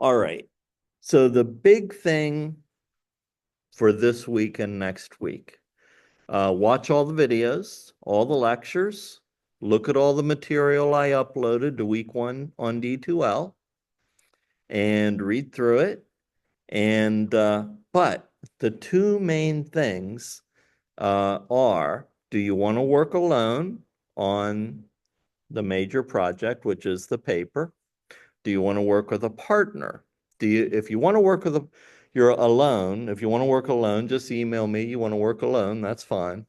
All right. So the big thing for this week and next week, watch all the videos, all the lectures, look at all the material I uploaded to week one on D2L and read through it. And but the two main things are, do you want to work alone on the major project, which is the paper? Do you want to work with a partner? If you want to work with you're alone, if you want to work alone, just email me. You want to work alone, that's fine.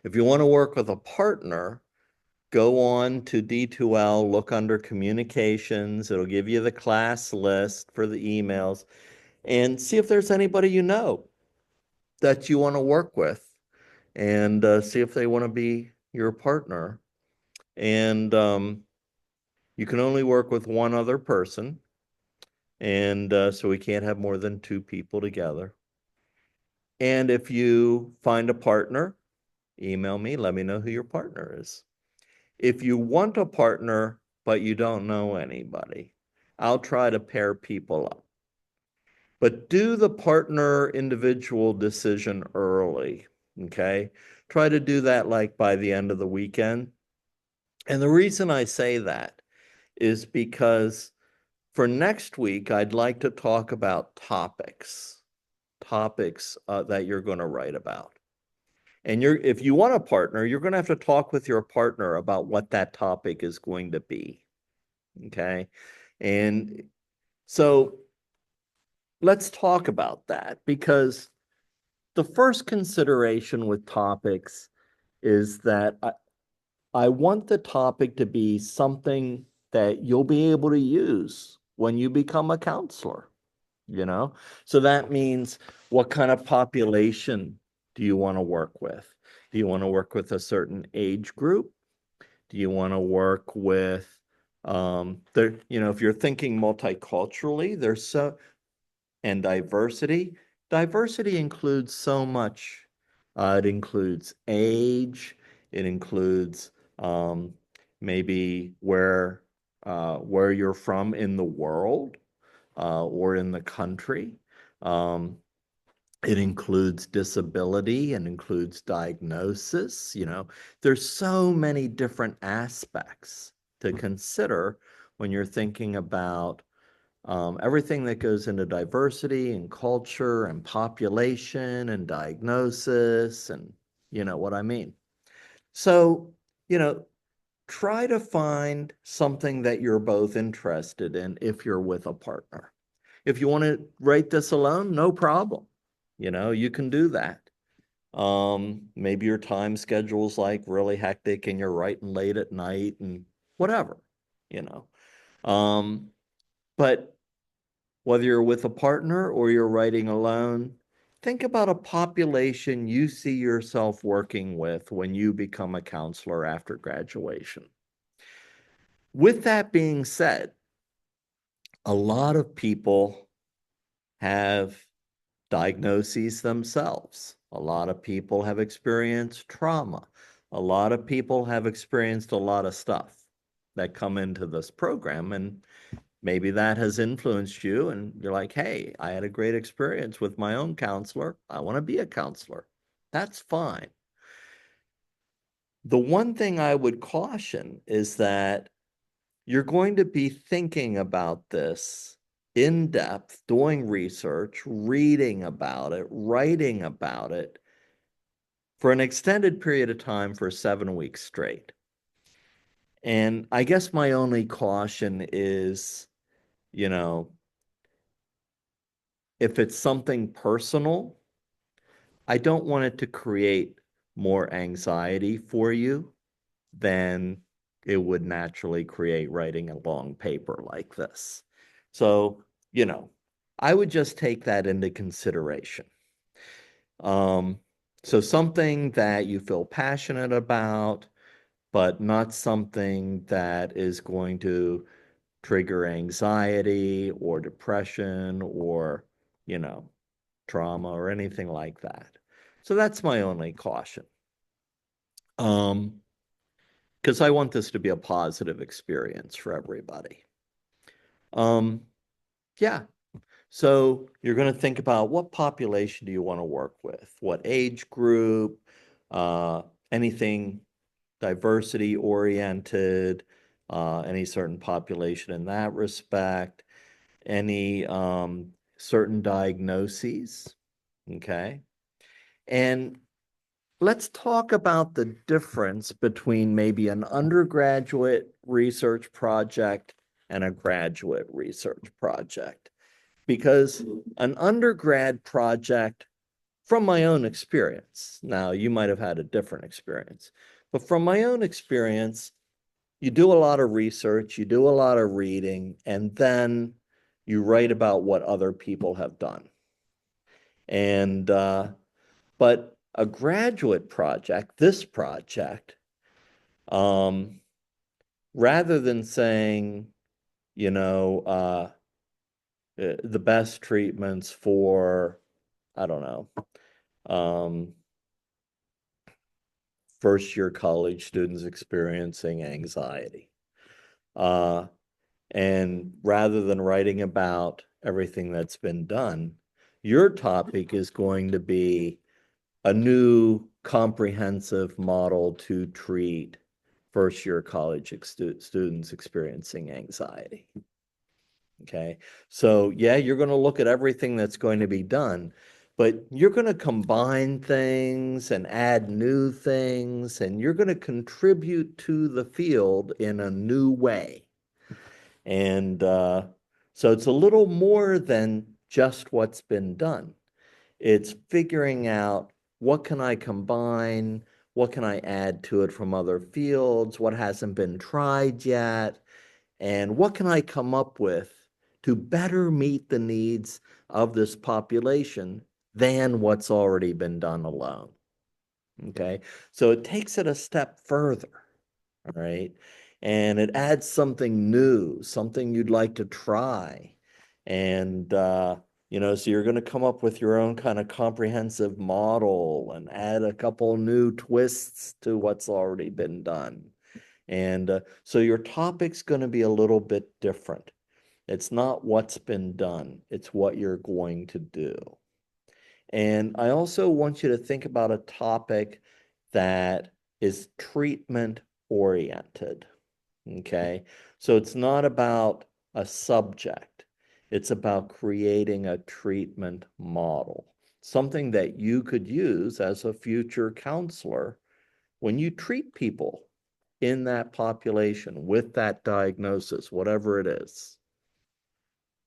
If you want to work with a partner, go on to D2L, look under communications. It'll give you the class list for the emails and see if there's anybody you know that you want to work with and see if they want to be your partner. And you can only work with one other person. And so we can't have more than two people together. And if you find a partner, email me, let me know who your partner is. If you want a partner, but you don't know anybody, I'll try to pair people up. But do the partner individual decision early, okay? Try to do that like by the end of the weekend. And the reason I say that is because for next week, I'd like to talk about topics that you're going to write about. And if you want a partner, you're going to have to talk with your partner about what that topic is going to be. Okay. And so let's talk about that because the first consideration with topics is that I want the topic to be something that you'll be able to use when you become a counselor, you know? So that means, what kind of population do you want to work with? Do you want to work with a certain age group? Do you want to work with if you're thinking multiculturally, and diversity includes so much. It includes age, it includes maybe where you're from in the world or in the country. Um, it includes disability and includes diagnosis. There's so many different aspects to consider when you're thinking about everything that goes into diversity and culture and population and diagnosis, and you know what I mean. So, you know, try to find something that you're both interested in if you're with a partner. If you want to write this alone, no problem. You can do that. Maybe your time schedule's like really hectic and you're writing late at night and whatever, you know. But whether you're with a partner or you're writing alone, think about a population you see yourself working with when you become a counselor after graduation. With that being said, a lot of people have diagnoses themselves. A lot of people have experienced trauma. A lot of people have experienced a lot of stuff that come into this program. And maybe that has influenced you, and you're like, hey, I had a great experience with my own counselor. I want to be a counselor. That's fine. The one thing I would caution is that you're going to be thinking about this in depth, doing research, reading about it, writing about it for an extended period of time for 7 weeks straight. And I guess my only caution is, you know, if it's something personal, I don't want it to create more anxiety for you than it would naturally create writing a long paper like this. So, I would just take that into consideration. Um, so something that you feel passionate about, but not something that is going to trigger anxiety or depression or, you know, trauma or anything like that. So that's my only caution. Because I want this to be a positive experience for everybody. Yeah. So you're going to think about what population do you want to work with? What age group? Uh, anything diversity oriented, any certain population in that respect, any certain diagnoses. Okay. And let's talk about the difference between maybe an undergraduate research project and a graduate research project. Because an undergrad project, from my own experience, now you might have had a different experience, but from my own experience, you do a lot of research, you do a lot of reading, and then you write about what other people have done. And but a graduate project, this project, um, rather than saying, you know, the best treatments for, I don't know, um, first year college students experiencing anxiety. Uh, and rather than writing about everything that's been done, your topic is going to be a new comprehensive model to treat first year college students experiencing anxiety. Okay. So, yeah, you're going to look at everything that's going to be done, but you're going to combine things and add new things, and you're going to contribute to the field in a new way. And so it's a little more than just what's been done. It's figuring out what can I combine, what can I add to it from other fields, what hasn't been tried yet, and what can I come up with to better meet the needs of this population than what's already been done alone. Okay, so it takes it a step further, all right? And it adds something new, something you'd like to try. And, so you're going to come up with your own kind of comprehensive model and add a couple new twists to what's already been done. And so your topic's going to be a little bit different. It's not what's been done, it's what you're going to do. And I also want you to think about a topic that is treatment oriented. Okay. So it's not about a subject, it's about creating a treatment model, something that you could use as a future counselor when you treat people in that population with that diagnosis, whatever it is.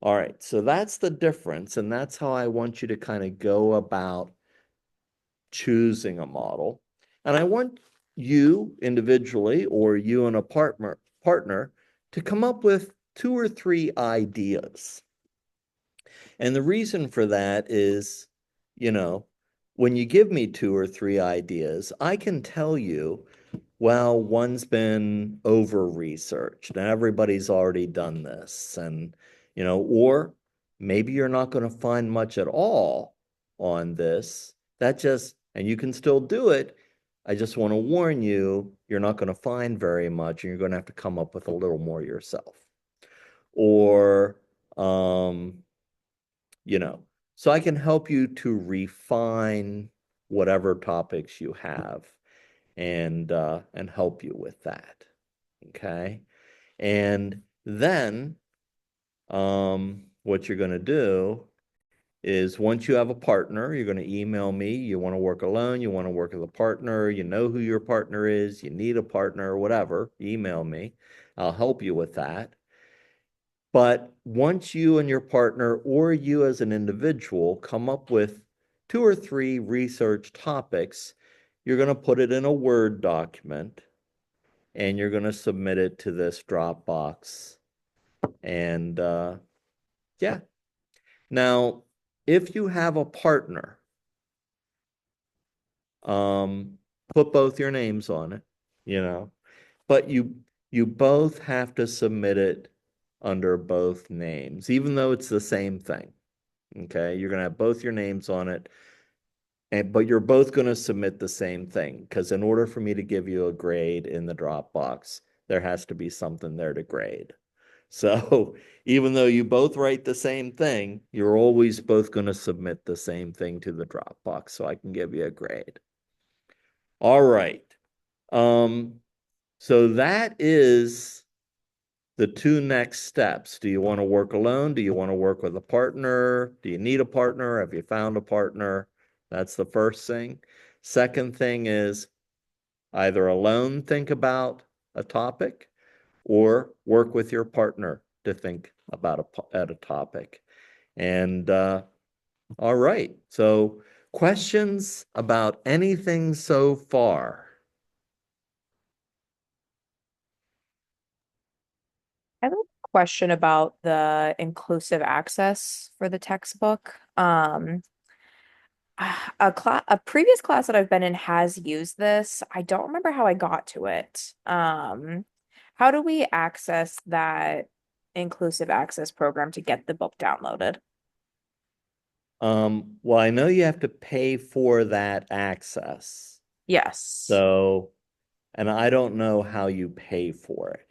All right, so that's the difference, and that's how I want you to kind of go about choosing a model. And I want you individually or you and a partner to come up with 2 or 3 ideas. And the reason for that is, you know, when you give me 2 or 3 ideas, I can tell you, well, one's been over researched and everybody's already done this. And, or maybe you're not going to find much at all on this. And you can still do it. I just want to warn you, you're not going to find very much and you're going to have to come up with a little more yourself. Or, um, you know, so I can help you to refine whatever topics you have and help you with that. Okay. And then what you're going to do is once you have a partner, you're going to email me. You want to work alone, you want to work with a partner, you know who your partner is, you need a partner, whatever, email me. I'll help you with that. But once you and your partner or you as an individual come up with 2 or 3 research topics, you're going to put it in a Word document and you're going to submit it to this Dropbox. And yeah. Now, if you have a partner, put both your names on it, you know, but you both have to submit it under both names, even though it's the same thing. Okay, you're gonna have both your names on it, but you're both gonna submit the same thing because in order for me to give you a grade in the Dropbox, there has to be something there to grade. So even though you both write the same thing, you're always both going to submit the same thing to the Dropbox so I can give you a grade. All right. Um, so that is the two next steps. Do you want to work alone? Do you want to work with a partner? Do you need a partner? Have you found a partner? That's the first thing. Second thing is either alone think about a topic or work with your partner to think about a topic. And all right. So questions about anything so far? I have a question about the inclusive access for the textbook. A previous class that I've been in has used this. I don't remember how I got to it. How do we access that inclusive access program to get the book downloaded? Well, I know you have to pay for that access. Yes. So, and I don't know how you pay for it.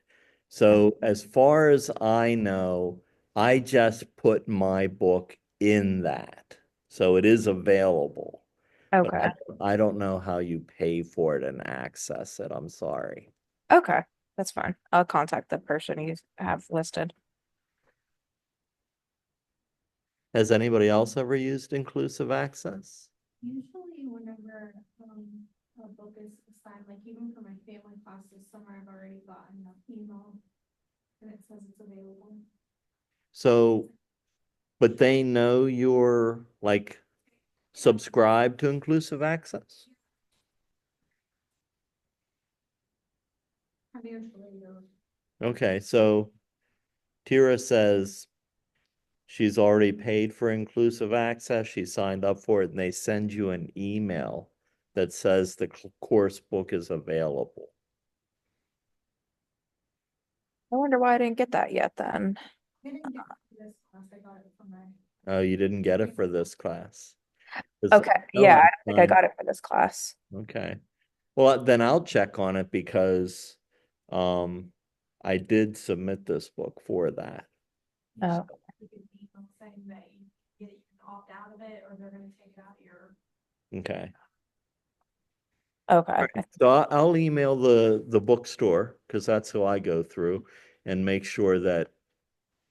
So, as far as I know, I just put my book in that. So it is available, but Okay. I don't know how you pay for it and access it. I'm sorry. Okay. That's fine. I'll contact the person you have listed. Has anybody else ever used inclusive access? Usually whenever a book is assigned, like even for my family class this summer, I've already gotten an email and it says it's available. So, but they know you're like subscribed to inclusive access? Financially, Okay, so Tira says she's already paid for inclusive access. She signed up for it, and they send you an email that says the course book is available. I wonder why I didn't get that yet then. I didn't get this class, I got it from my. Oh, you didn't get it for this class? 'Cause Okay. no Yeah, I one don't think I signed. got it for this class. Okay. Well, then I'll check on it because um I did submit this book for that. Oh, Like an email saying that you can opt out of it or they're gonna take it out of your. Okay. All okay. right. So I'll email the bookstore because that's who I go through and make sure that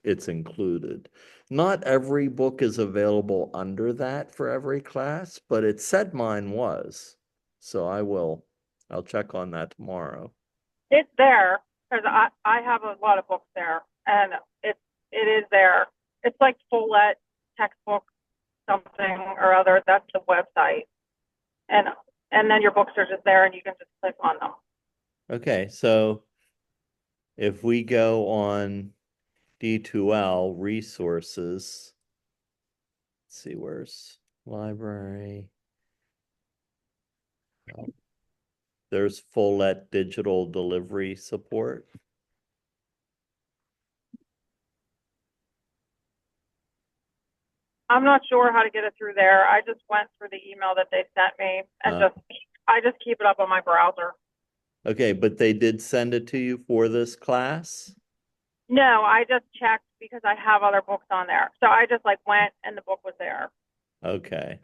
it's included. Not every book is available under that for every class, but it said mine was. So I'll check on that tomorrow. It's there because I have a lot of books there, and it is there. It's like Follett textbook something or other. That's the website, and and then your books are just there, and you can just click on them. Okay, so if we go on D2L resources, let's see where's library. There's Follett digital delivery support. I'm not sure how to get it through there. I just went through the email that they sent me, and Uh, I just keep it up on my browser. okay, but they did send it to you for this class? No, I just checked because I have other books on there. So I just like went and the book was there. Okay.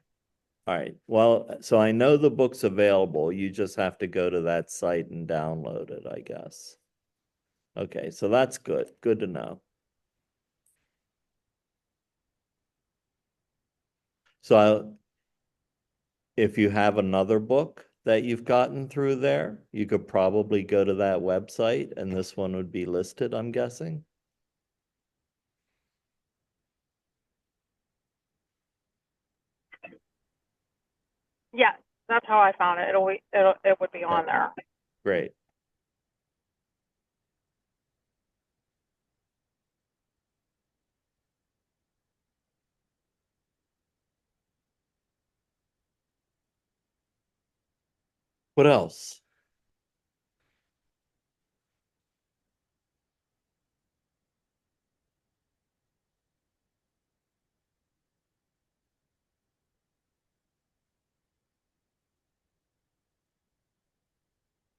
All right. Well, so I know the book's available. You just have to go to that site and download it, I guess. Okay, so that's good. Good to know. So if you have another book that you've gotten through there, you could probably go to that website and this one would be listed, I'm guessing. Yes, that's how I found it. It would be Okay, on there. great. What else?